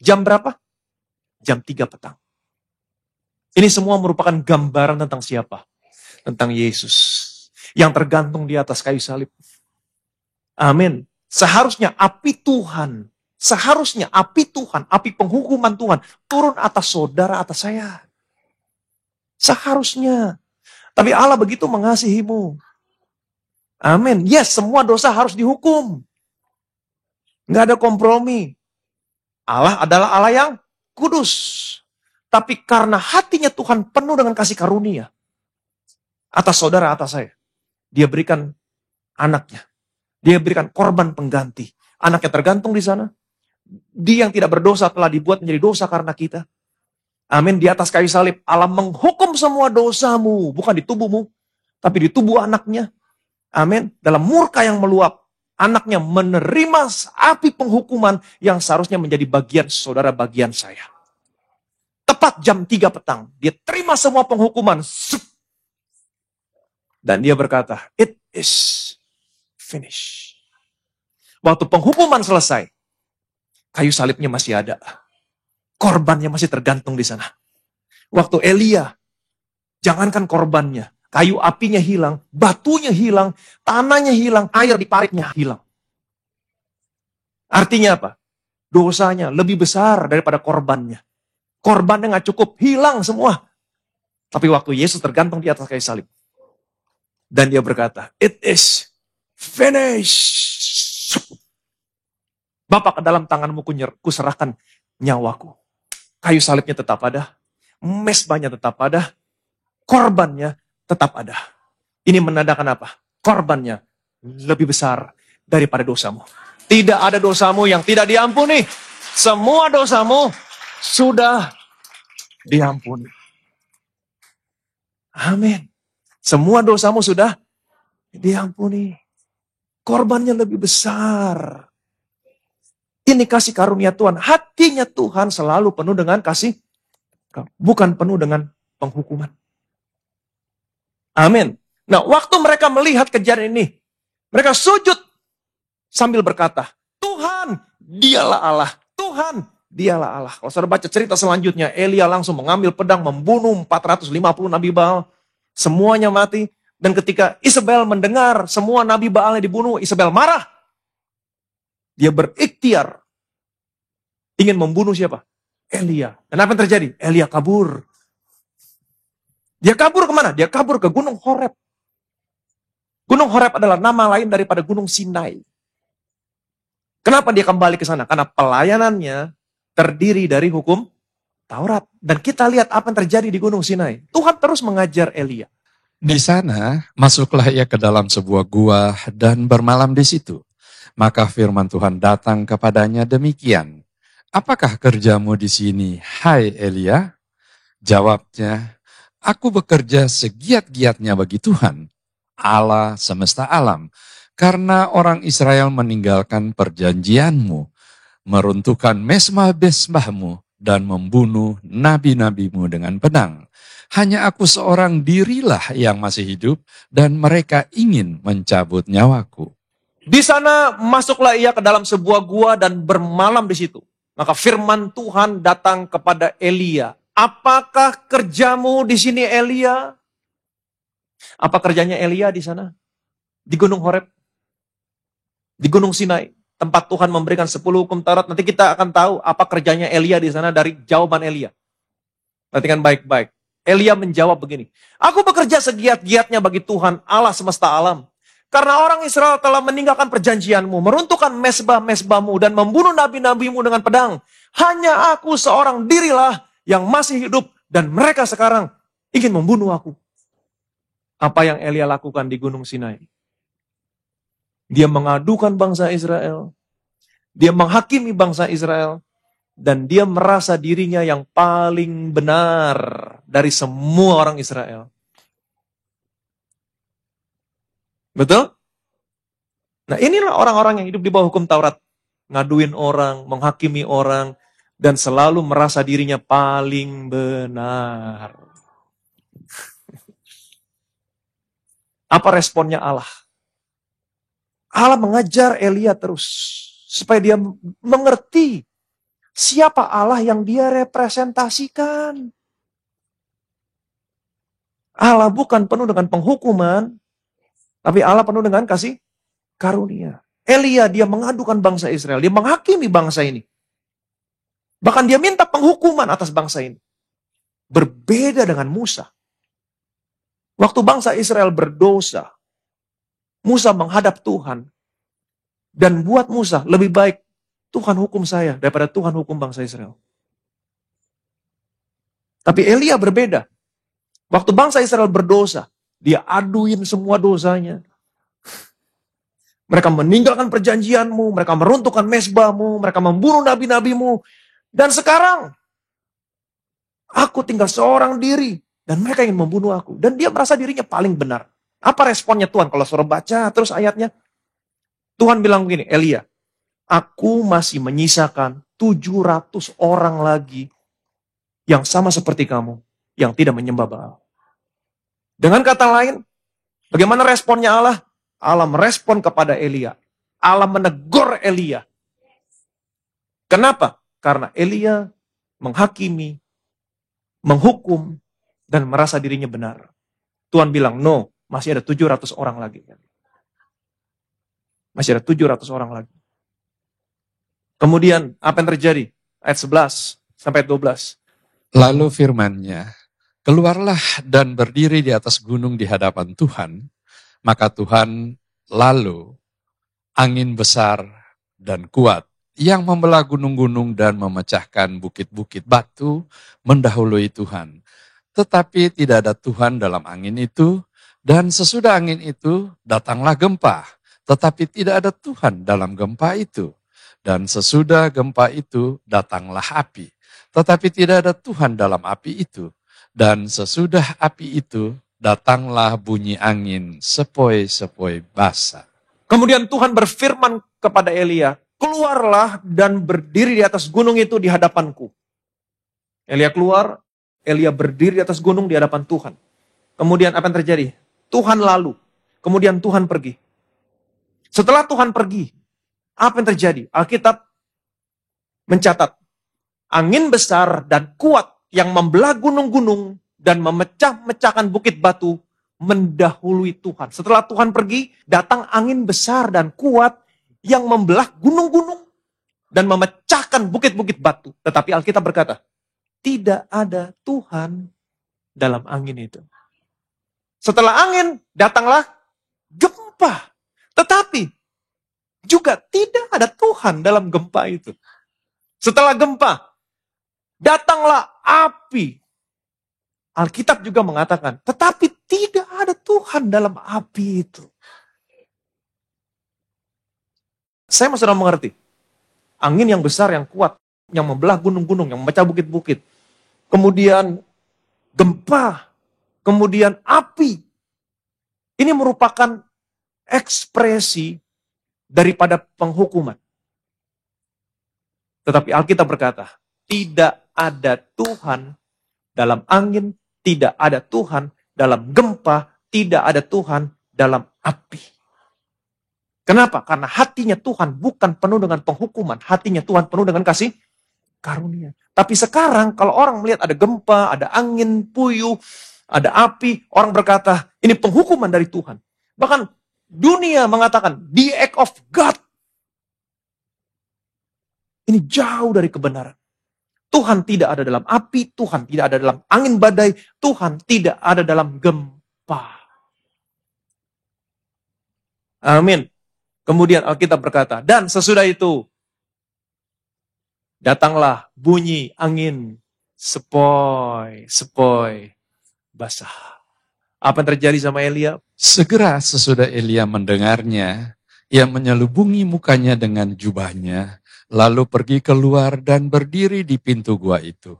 jam berapa? Jam 3 petang. Ini semua merupakan gambaran tentang siapa? Tentang Yesus. Yang tergantung di atas kayu salib. Amin. Seharusnya api Tuhan, api penghukuman Tuhan turun atas saudara, atas saya. Seharusnya. Tapi Allah begitu mengasihimu. Amin. Yes, semua dosa harus dihukum. Nggak ada kompromi. Allah adalah Allah yang kudus. Tapi karena hatinya Tuhan penuh dengan kasih karunia. Atas saudara, atas saya. Dia berikan anaknya. Dia berikan korban pengganti. Anaknya tergantung di sana. Dia yang tidak berdosa telah dibuat menjadi dosa karena kita. Amin. Di atas kayu salib, Allah menghukum semua dosamu. Bukan di tubuhmu, tapi di tubuh anaknya. Amin. Dalam murka yang meluap, anaknya menerima api penghukuman yang seharusnya menjadi bagian saudara, bagian saya. Tepat jam 3 petang, dia terima semua penghukuman. Dan dia berkata, "It is finished." Waktu penghukuman selesai, kayu salibnya masih ada. Korbannya masih tergantung di sana. Waktu Elia, jangankan korbannya, kayu apinya hilang, batunya hilang, tanahnya hilang, air di paritnya hilang. Artinya apa? Dosanya lebih besar daripada korbannya. Korbannya gak cukup, hilang semua. Tapi waktu Yesus tergantung di atas kayu salib. Dan dia berkata, "It is finished." Bapa, ke dalam tanganmu kuserahkan nyawaku. Kayu salibnya tetap ada, mesbahnya tetap ada, korbannya tetap ada. Ini menandakan apa? Korbannya lebih besar daripada dosamu. Tidak ada dosamu yang tidak diampuni. Semua dosamu sudah diampuni. Amin. Semua dosamu sudah diampuni. Korbannya lebih besar. Ini kasih karunia Tuhan. Hatinya Tuhan selalu penuh dengan kasih. Bukan penuh dengan penghukuman. Amin. Nah, waktu mereka melihat kejadian ini, mereka sujud sambil berkata, "Tuhan, dialah Allah. Tuhan, dialah Allah." Kalau saudara baca cerita selanjutnya, Elia langsung mengambil pedang, membunuh 450 Nabi Baal. Semuanya mati. Dan ketika Isabel mendengar semua Nabi Baalnya dibunuh, Isabel marah. Dia berikhtiar ingin membunuh siapa? Elia. Dan apa yang terjadi? Elia kabur. Dia kabur kemana? Dia kabur ke Gunung Horeb. Gunung Horeb adalah nama lain daripada Gunung Sinai. Kenapa dia kembali ke sana? Karena pelayanannya terdiri dari hukum Taurat. Dan kita lihat apa yang terjadi di Gunung Sinai. Tuhan terus mengajar Elia. Di sana, masuklah ia ke dalam sebuah gua dan bermalam di situ. Maka firman Tuhan datang kepadanya demikian. Apakah kerjamu di sini, hai Elia? Jawabnya, aku bekerja segiat-giatnya bagi Tuhan, Allah semesta alam. Karena orang Israel meninggalkan perjanjianmu, meruntuhkan mesbah-mesbahmu, dan membunuh nabi-nabimu dengan pedang. Hanya aku seorang dirilah yang masih hidup dan mereka ingin mencabut nyawaku. Di sana masuklah ia ke dalam sebuah gua dan bermalam di situ. Maka firman Tuhan datang kepada Elia. Apakah kerjamu di sini Elia? Apa kerjanya Elia di sana? Di Gunung Horeb. Di Gunung Sinai. Tempat Tuhan memberikan 10 hukum Taurat. Nanti kita akan tahu apa kerjanya Elia di sana dari jawaban Elia. Perhatikan baik-baik. Elia menjawab begini, aku bekerja segiat-giatnya bagi Tuhan Allah semesta alam. Karena orang Israel telah meninggalkan perjanjianmu, meruntuhkan mesbah-mesbahmu, dan membunuh nabi-nabimu dengan pedang. Hanya aku seorang dirilah yang masih hidup, dan mereka sekarang ingin membunuh aku. Apa yang Elia lakukan di Gunung Sinai? Dia mengadukan bangsa Israel, dia menghakimi bangsa Israel, dan dia merasa dirinya yang paling benar dari semua orang Israel. Betul? Nah, inilah orang-orang yang hidup di bawah hukum Taurat. Ngaduin orang, menghakimi orang, dan selalu merasa dirinya paling benar. Apa responnya Allah? Allah mengajar Elia terus, supaya dia mengerti siapa Allah yang dia representasikan. Allah bukan penuh dengan penghukuman, tapi Allah penuh dengan kasih karunia. Elia dia mengadukan bangsa Israel, dia menghakimi bangsa ini. Bahkan dia minta penghukuman atas bangsa ini. Berbeda dengan Musa. Waktu bangsa Israel berdosa, Musa menghadap Tuhan. Dan buat Musa, lebih baik Tuhan hukum saya daripada Tuhan hukum bangsa Israel. Tapi Elia berbeda. Waktu bangsa Israel berdosa, dia aduin semua dosanya. Mereka meninggalkan perjanjianmu, mereka meruntuhkan mesbahmu, mereka membunuh nabi-nabimu. Dan sekarang, aku tinggal seorang diri, dan mereka ingin membunuh aku. Dan dia merasa dirinya paling benar. Apa responnya Tuhan? Kalau suruh baca terus ayatnya. Tuhan bilang begini, Elia, aku masih menyisakan 700 orang lagi yang sama seperti kamu, yang tidak menyembah Baal. Dengan kata lain, bagaimana responnya Allah? Allah merespon kepada Elia. Allah menegur Elia. Kenapa? Karena Elia menghakimi, menghukum, dan merasa dirinya benar. Tuhan bilang, no, masih ada 700 orang lagi. Masih ada 700 orang lagi. Kemudian, apa yang terjadi? Ayat 11 sampai 12. Lalu firman-Nya, keluarlah dan berdiri di atas gunung di hadapan Tuhan. Maka Tuhan lalu angin besar dan kuat yang membelah gunung-gunung dan memecahkan bukit-bukit batu mendahului Tuhan. Tetapi tidak ada Tuhan dalam angin itu, dan sesudah angin itu datanglah gempa. Tetapi tidak ada Tuhan dalam gempa itu. Dan sesudah gempa itu datanglah api. Tetapi tidak ada Tuhan dalam api itu. Dan sesudah api itu datanglah bunyi angin sepoi-sepoi basah. Kemudian Tuhan berfirman kepada Elia, keluarlah dan berdiri di atas gunung itu di hadapanku. Elia keluar, Elia berdiri di atas gunung di hadapan Tuhan. Kemudian apa yang terjadi? Tuhan lalu, kemudian Tuhan pergi. Setelah Tuhan pergi, apa yang terjadi? Alkitab mencatat, angin besar dan kuat yang membelah gunung-gunung dan memecah-mecahkan bukit batu mendahului Tuhan. Setelah Tuhan pergi, datang angin besar dan kuat yang membelah gunung-gunung dan memecahkan bukit-bukit batu. Tetapi Alkitab berkata, tidak ada Tuhan dalam angin itu. Setelah angin, datanglah gempa. Tetapi juga tidak ada Tuhan dalam gempa itu. Setelah gempa, datanglah api. Alkitab juga mengatakan, tetapi tidak ada Tuhan dalam api itu. Saya masih sudah mengerti. Angin yang besar, yang kuat, yang membelah gunung-gunung, yang memecah bukit-bukit. Kemudian gempa, kemudian api. Ini merupakan ekspresi daripada penghukuman. Tetapi Alkitab berkata, tidak ada Tuhan dalam angin, tidak ada Tuhan dalam gempa, tidak ada Tuhan dalam api. Kenapa? Karena hatinya Tuhan bukan penuh dengan penghukuman. Hatinya Tuhan penuh dengan kasih karunia. Tapi sekarang kalau orang melihat ada gempa, ada angin, puyuh, ada api, orang berkata, ini penghukuman dari Tuhan. Bahkan dunia mengatakan, the act of God. Ini jauh dari kebenaran. Tuhan tidak ada dalam api, Tuhan tidak ada dalam angin badai, Tuhan tidak ada dalam gempa. Amin. Kemudian Alkitab berkata, dan sesudah itu, datanglah bunyi angin, sepoi, basah. Apa yang terjadi sama Elia? Segera sesudah Elia mendengarnya, ia menyelubungi mukanya dengan jubahnya, lalu pergi keluar dan berdiri di pintu gua itu.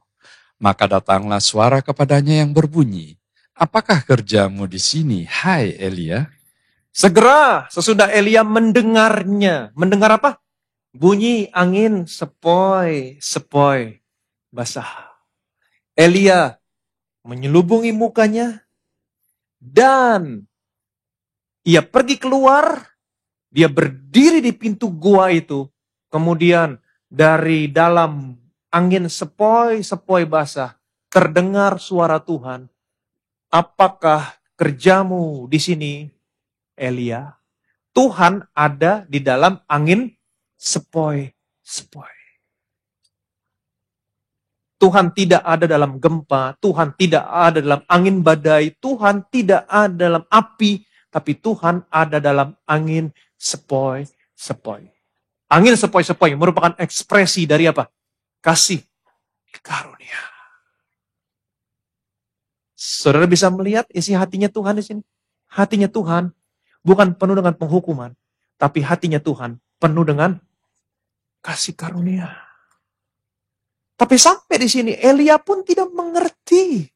Maka datanglah suara kepadanya yang berbunyi, apakah kerjamu di sini, hai Elia? Segera sesudah Elia mendengarnya. Mendengar apa? Bunyi angin sepoi, basah. Elia menyelubungi mukanya dan ia pergi keluar. Dia berdiri di pintu gua itu. Kemudian dari dalam angin sepoi basah terdengar suara Tuhan. Apakah kerjamu di sini, Elia? Tuhan ada di dalam angin sepoi. Tuhan tidak ada dalam gempa, Tuhan tidak ada dalam angin badai, Tuhan tidak ada dalam api, tapi Tuhan ada dalam angin sepoi. Angin sepoi merupakan ekspresi dari apa? Kasih karunia. Saudara bisa melihat isi hatinya Tuhan di sini. Hatinya Tuhan bukan penuh dengan penghukuman, tapi hatinya Tuhan penuh dengan kasih karunia. Tapi sampai di sini Elia pun tidak mengerti.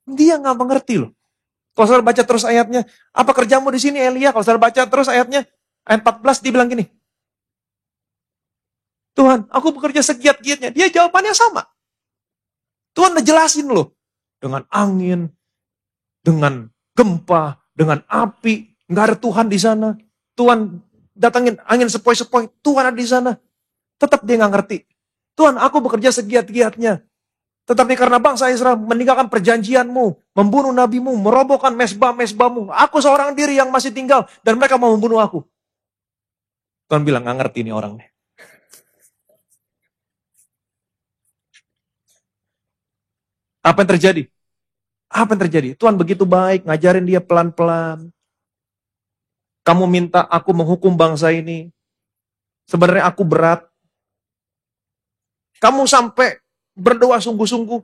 Dia nggak mengerti loh. Kalau saudara baca terus ayatnya, apa kerjamu di sini Elia? Kalau saudara baca terus ayatnya, ayat 14 dibilang gini. Tuhan, aku bekerja segiat-giatnya. Dia jawabannya sama. Tuhan udah jelasin loh. Dengan angin, dengan gempa, dengan api. Nggak ada Tuhan di sana. Tuhan datangin angin sepoi-sepoi. Tuhan ada di sana. Tetap dia nggak ngerti. Tuhan, aku bekerja segiat-giatnya. Tetapi karena bangsa Israel meninggalkan perjanjianmu, membunuh nabimu, merobohkan mesbah-mesbahmu. Aku seorang diri yang masih tinggal dan mereka mau membunuh aku. Tuhan bilang, nggak ngerti ini orang nih. Apa yang terjadi? Apa yang terjadi? Tuhan begitu baik, ngajarin dia pelan-pelan. Kamu minta aku menghukum bangsa ini. Sebenarnya aku berat. Kamu sampai berdoa sungguh-sungguh.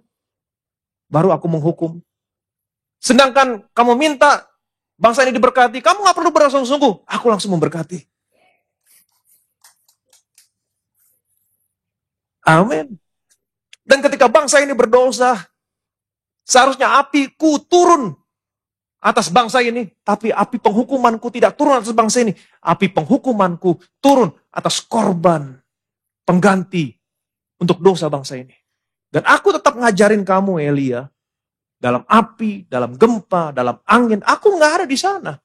Baru aku menghukum. Sedangkan kamu minta bangsa ini diberkati. Kamu gak perlu berdoa sungguh-sungguh. Aku langsung memberkati. Amin. Dan ketika bangsa ini berdosa, seharusnya apiku turun atas bangsa ini. Tapi api penghukumanku tidak turun atas bangsa ini. Api penghukumanku turun atas korban pengganti untuk dosa bangsa ini. Dan aku tetap ngajarin kamu Elia. Dalam api, dalam gempa, dalam angin. Aku gak ada di sana.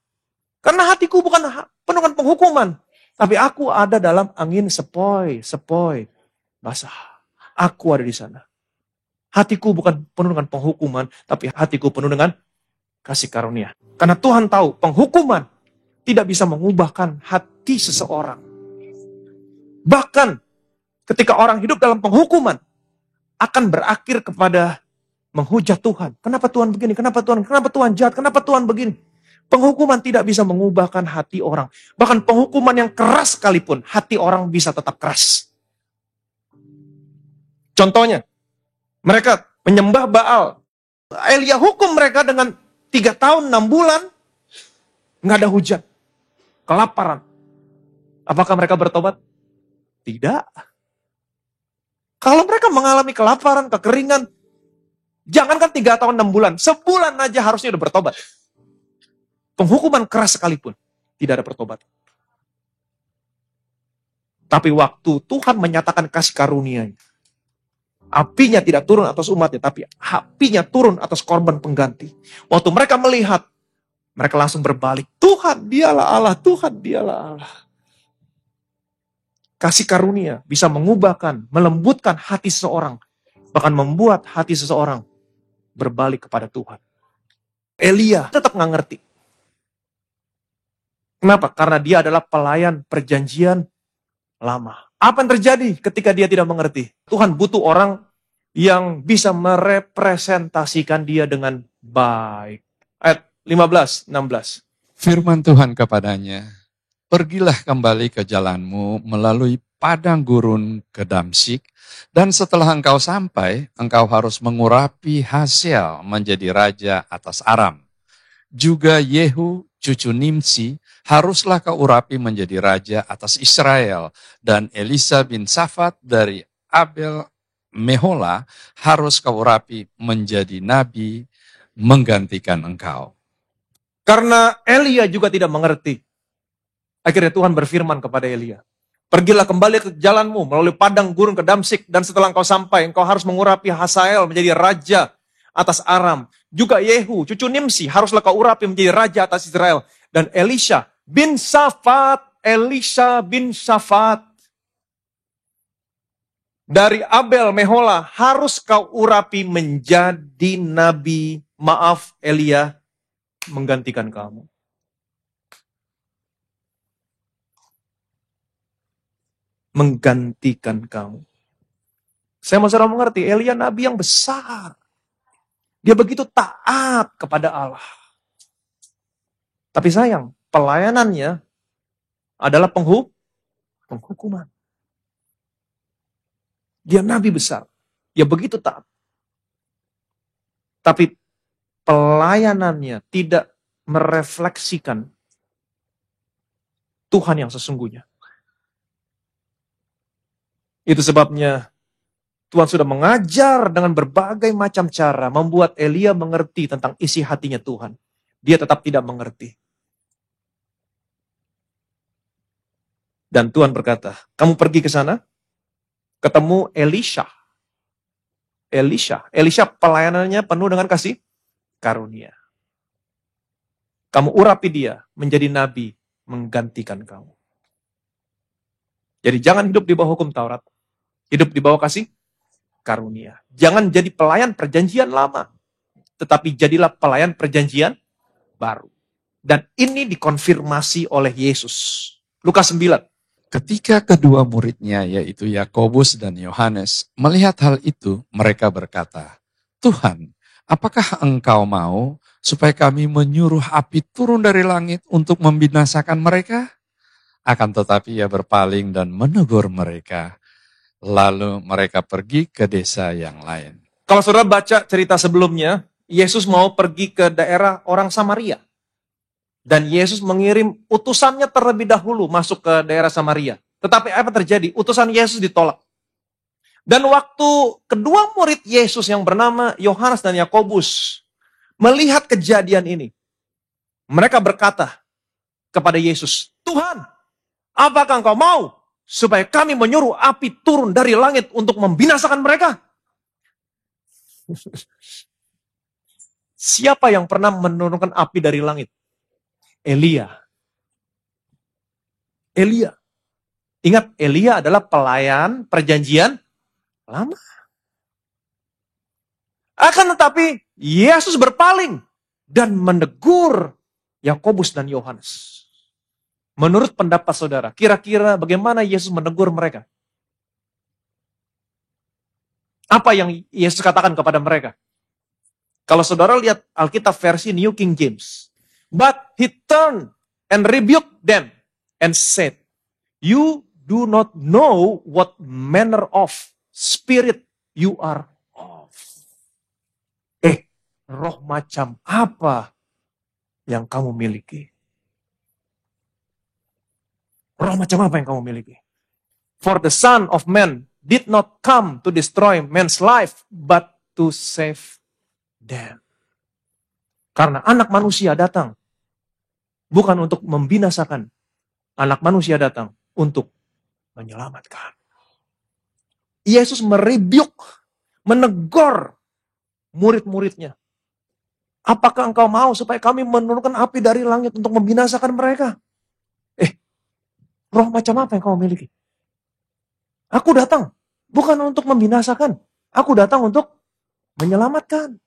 Karena hatiku bukan penuh dengan penghukuman. Tapi aku ada dalam angin sepoi basah. Aku ada di sana. Hatiku bukan penuh dengan penghukuman. Tapi hatiku penuh dengan kasih karunia. Karena Tuhan tahu penghukuman tidak bisa mengubahkan hati seseorang. Bahkan ketika orang hidup dalam penghukuman, akan berakhir kepada menghujat Tuhan. Kenapa Tuhan begini? Kenapa Tuhan jahat? Kenapa Tuhan begini? Penghukuman tidak bisa mengubahkan hati orang. Bahkan penghukuman yang keras sekalipun, hati orang bisa tetap keras. Contohnya, mereka menyembah Baal. Elia hukum mereka dengan 3 tahun, 6 bulan, nggak ada hujan. Kelaparan. Apakah mereka bertobat? Tidak. Kalau mereka mengalami kelaparan, kekeringan, jangankan 3 tahun, 6 bulan, sebulan aja harusnya udah bertobat. Penghukuman keras sekalipun, tidak ada pertobatan. Tapi waktu Tuhan menyatakan kasih karunia-Nya, apinya tidak turun atas umatnya, tapi apinya turun atas korban pengganti. Waktu mereka melihat, mereka langsung berbalik. Tuhan, dialah Allah. Tuhan, dialah Allah. Kasih karunia bisa mengubahkan, melembutkan hati seseorang. Bahkan membuat hati seseorang berbalik kepada Tuhan. Elia tetap nggak ngerti. Kenapa? Karena dia adalah pelayan perjanjian lama. Apa yang terjadi ketika dia tidak mengerti? Tuhan butuh orang yang bisa merepresentasikan dia dengan baik. Ayat 15, 16. Firman Tuhan kepadanya, pergilah kembali ke jalanmu melalui padang gurun ke Damsyik, dan setelah engkau sampai, engkau harus mengurapi Hazael menjadi raja atas Aram. Juga Yehu, cucu Nimsi, haruslah kau urapi menjadi raja atas Israel, dan Elisa bin Safat dari Abel Mehola harus kau urapi menjadi nabi menggantikan engkau. Karena Elia juga tidak mengerti. Akhirnya Tuhan berfirman kepada Elia, pergilah kembali ke jalanmu melalui padang gurun ke Damsyik, dan setelah engkau sampai, engkau harus mengurapi Hazael menjadi raja atas Aram. Juga Yehu, cucu Nimsi, haruslah kau urapi menjadi raja atas Israel. Dan Elisha bin Safat dari Abel Mehola harus kau urapi menjadi nabi. Maaf, Elia menggantikan kamu. Menggantikan kamu. Saya mau saudara mengerti, Elia nabi yang besar. Dia begitu taat kepada Allah. Tapi sayang, pelayanannya adalah penghukuman. Dia nabi besar. Dia begitu taat. Tapi pelayanannya tidak merefleksikan Tuhan yang sesungguhnya. Itu sebabnya Tuhan sudah mengajar dengan berbagai macam cara membuat Elia mengerti tentang isi hatinya Tuhan. Dia tetap tidak mengerti. Dan Tuhan berkata, kamu pergi ke sana, ketemu Elisha. Elisha pelayanannya penuh dengan kasih karunia. Kamu urapi dia menjadi nabi menggantikan kamu. Jadi jangan hidup di bawah hukum Taurat. Hidup di bawah kasih karunia. Jangan jadi pelayan perjanjian lama. Tetapi jadilah pelayan perjanjian baru. Dan ini dikonfirmasi oleh Yesus. Lukas 9. Ketika kedua muridnya, yaitu Yakobus dan Yohanes, melihat hal itu, mereka berkata, Tuhan, apakah engkau mau supaya kami menyuruh api turun dari langit untuk membinasakan mereka? Akan tetapi ia berpaling dan menegur mereka. Lalu mereka pergi ke desa yang lain. Kalau saudara baca cerita sebelumnya, Yesus mau pergi ke daerah orang Samaria. Dan Yesus mengirim utusannya terlebih dahulu masuk ke daerah Samaria. Tetapi apa terjadi? Utusan Yesus ditolak. Dan waktu kedua murid Yesus yang bernama Yohanes dan Yakobus melihat kejadian ini, mereka berkata kepada Yesus, Tuhan, apakah engkau mau supaya kami menyuruh api turun dari langit untuk membinasakan mereka? Siapa yang pernah menurunkan api dari langit? Elia. Ingat, Elia adalah pelayan perjanjian lama. Akan tetapi, Yesus berpaling dan menegur Yakobus dan Yohanes. Menurut pendapat saudara, kira-kira bagaimana Yesus menegur mereka? Apa yang Yesus katakan kepada mereka? Kalau saudara lihat Alkitab versi New King James. But he turned and rebuked them and said, you do not know what manner of spirit you are of. Roh macam apa yang kamu miliki? Roh macam apa yang kamu miliki? For the Son of Man did not come to destroy man's life, but to save them. Karena anak manusia datang bukan untuk membinasakan. Anak manusia datang untuk menyelamatkan. Yesus merebuke, menegur murid-muridnya. Apakah engkau mau supaya kami menurunkan api dari langit untuk membinasakan mereka? Roh macam apa yang kau miliki? Aku datang bukan untuk membinasakan. Aku datang untuk menyelamatkan.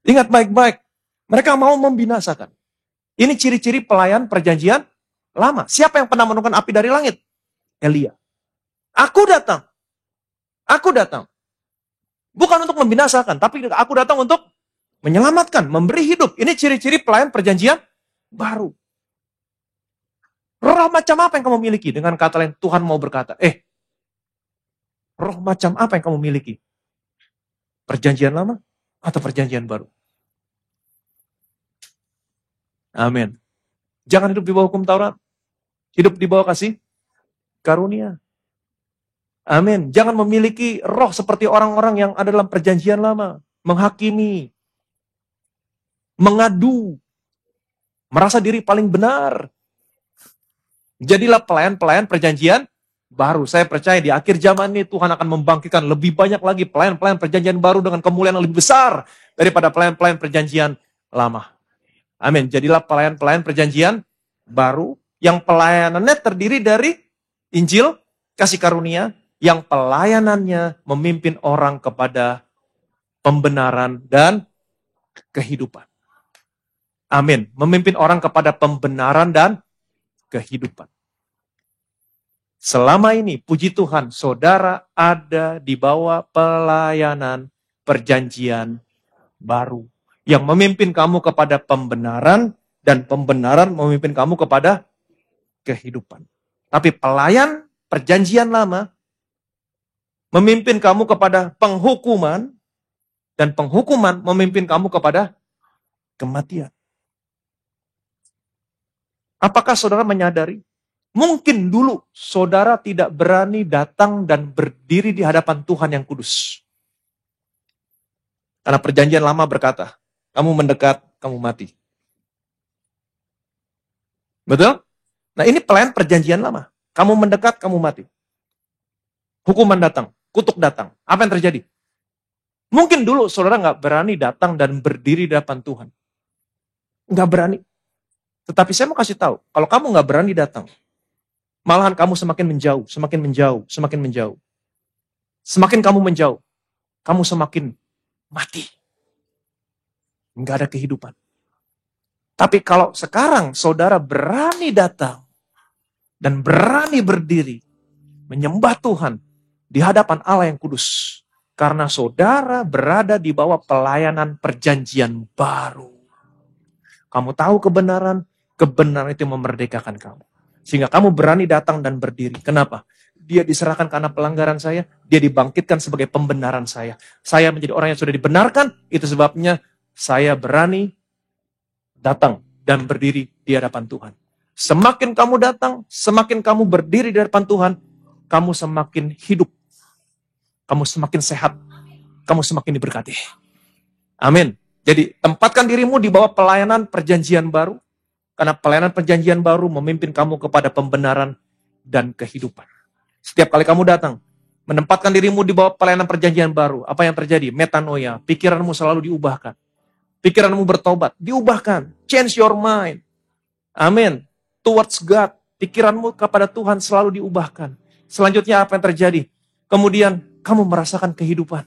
Ingat baik-baik. Mereka mau membinasakan. Ini ciri-ciri pelayan perjanjian lama. Siapa yang pernah menurunkan api dari langit? Elia. Aku datang. Aku datang. Bukan untuk membinasakan, tapi aku datang untuk menyelamatkan, memberi hidup. Ini ciri-ciri pelayan perjanjian baru. Roh macam apa yang kamu miliki? Dengan kata lain, Tuhan mau berkata, roh macam apa yang kamu miliki? Perjanjian lama atau perjanjian baru? Amin. Jangan hidup di bawah hukum Taurat. Hidup di bawah kasih karunia. Amin. Jangan memiliki roh seperti orang-orang yang ada dalam perjanjian lama. Menghakimi. Mengadu. Merasa diri paling benar. Jadilah pelayan-pelayan perjanjian baru. Saya percaya di akhir zaman ini Tuhan akan membangkitkan lebih banyak lagi pelayan-pelayan perjanjian baru dengan kemuliaan yang lebih besar daripada pelayan-pelayan perjanjian lama. Amin. Jadilah pelayan-pelayan perjanjian baru yang pelayanannya terdiri dari Injil, kasih karunia, yang pelayanannya memimpin orang kepada pembenaran dan kehidupan. Amin. Memimpin orang kepada pembenaran dan kehidupan. Selama ini, puji Tuhan, saudara ada di bawah pelayanan perjanjian baru. Yang memimpin kamu kepada pembenaran, dan pembenaran memimpin kamu kepada kehidupan. Tapi pelayan perjanjian lama, memimpin kamu kepada penghukuman, dan penghukuman memimpin kamu kepada kematian. Apakah saudara menyadari? Mungkin dulu saudara tidak berani datang dan berdiri di hadapan Tuhan yang kudus. Karena perjanjian lama berkata, kamu mendekat, kamu mati. Betul? Nah ini pelayan perjanjian lama. Kamu mendekat, kamu mati. Hukuman datang, kutuk datang. Apa yang terjadi? Mungkin dulu saudara nggak berani datang dan berdiri di hadapan Tuhan. Nggak berani. Tetapi saya mau kasih tahu, kalau kamu nggak berani datang, malahan kamu semakin menjauh, semakin menjauh, semakin menjauh. Semakin kamu menjauh, kamu semakin mati. Nggak ada kehidupan. Tapi kalau sekarang saudara berani datang dan berani berdiri, menyembah Tuhan di hadapan Allah yang kudus. Karena saudara berada di bawah pelayanan perjanjian baru. Kamu tahu kebenaran, kebenaran itu memerdekakan kamu. Sehingga kamu berani datang dan berdiri. Kenapa? Dia diserahkan karena pelanggaran saya, dia dibangkitkan sebagai pembenaran saya. Saya menjadi orang yang sudah dibenarkan, itu sebabnya saya berani datang dan berdiri di hadapan Tuhan. Semakin kamu datang, semakin kamu berdiri di hadapan Tuhan, kamu semakin hidup. Kamu semakin sehat. Kamu semakin diberkati. Amin. Jadi tempatkan dirimu di bawah pelayanan perjanjian baru. Karena pelayanan perjanjian baru memimpin kamu kepada pembenaran dan kehidupan. Setiap kali kamu datang, menempatkan dirimu di bawah pelayanan perjanjian baru. Apa yang terjadi? Metanoia. Pikiranmu selalu diubahkan. Pikiranmu bertobat. Diubahkan. Change your mind. Amin. Towards God. Pikiranmu kepada Tuhan selalu diubahkan. Selanjutnya apa yang terjadi? Kemudian kamu merasakan kehidupan.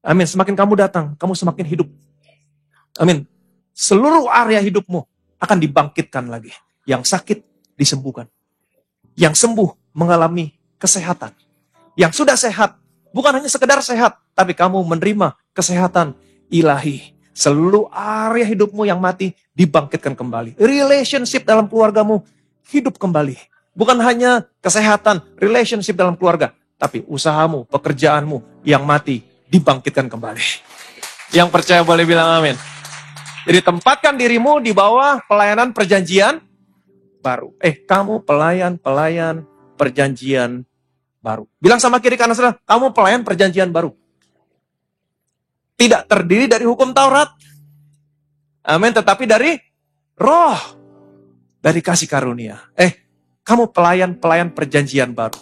Amin. Semakin kamu datang, kamu semakin hidup. Amin. Seluruh area hidupmu akan dibangkitkan lagi. Yang sakit disembuhkan. Yang sembuh mengalami kesehatan. Yang sudah sehat, bukan hanya sekedar sehat, tapi kamu menerima kesehatan ilahi. Seluruh area hidupmu yang mati dibangkitkan kembali. Relationship dalam keluargamu hidup kembali. Bukan hanya kesehatan, relationship dalam keluarga, tapi usahamu, pekerjaanmu yang mati dibangkitkan kembali. Yang percaya boleh bilang amin. Jadi tempatkan dirimu di bawah pelayanan perjanjian baru. Kamu pelayan perjanjian baru. Bilang sama kiri kanan saudara, kamu pelayan perjanjian baru. Tidak terdiri dari hukum Taurat. Amin, tetapi dari roh. Dari kasih karunia. Kamu pelayan perjanjian baru.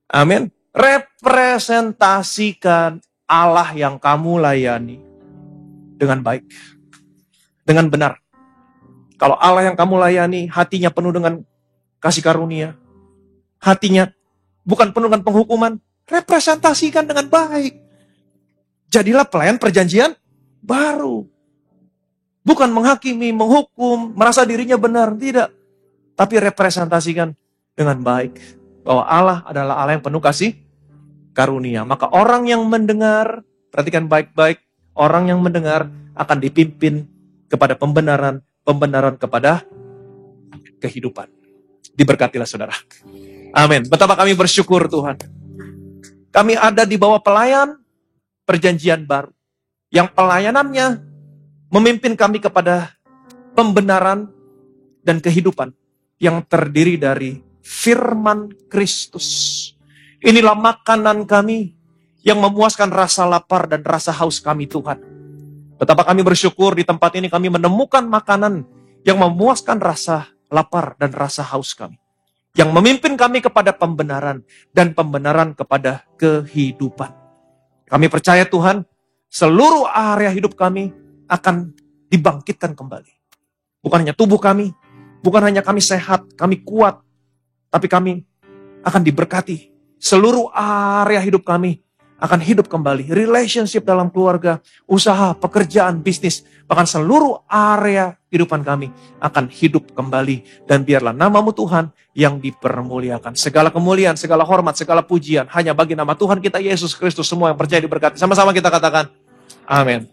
Amin. Representasikan Allah yang kamu layani dengan baik. Dengan benar. Kalau Allah yang kamu layani, hatinya penuh dengan kasih karunia. Hatinya bukan penuh dengan penghukuman. Representasikan dengan baik. Jadilah pelayan perjanjian baru. Bukan menghakimi, menghukum, merasa dirinya benar. Tidak. Tapi representasikan dengan baik. Bahwa Allah adalah Allah yang penuh kasih karunia. Maka orang yang mendengar, perhatikan baik-baik, orang yang mendengar akan dipimpin kepada pembenaran kepada kehidupan. Diberkatilah saudara. Amin. Betapa kami bersyukur Tuhan. Kami ada di bawah pelayan perjanjian baru. Yang pelayanannya memimpin kami kepada pembenaran dan kehidupan yang terdiri dari firman Kristus. Inilah makanan kami yang memuaskan rasa lapar dan rasa haus kami Tuhan. Betapa kami bersyukur di tempat ini kami menemukan makanan yang memuaskan rasa lapar dan rasa haus kami. Yang memimpin kami kepada pembenaran dan pembenaran kepada kehidupan. Kami percaya Tuhan, seluruh area hidup kami akan dibangkitkan kembali. Bukan hanya tubuh kami, bukan hanya kami sehat, kami kuat, tapi kami akan diberkati. Seluruh area hidup kami akan hidup kembali. Relationship dalam keluarga, usaha, pekerjaan, bisnis, bahkan seluruh area kehidupan kami akan hidup kembali. Dan biarlah namamu Tuhan yang dipermuliakan. Segala kemuliaan, segala hormat, segala pujian hanya bagi nama Tuhan kita Yesus Kristus. Semua yang percaya diberkati. Sama-sama kita katakan, amin.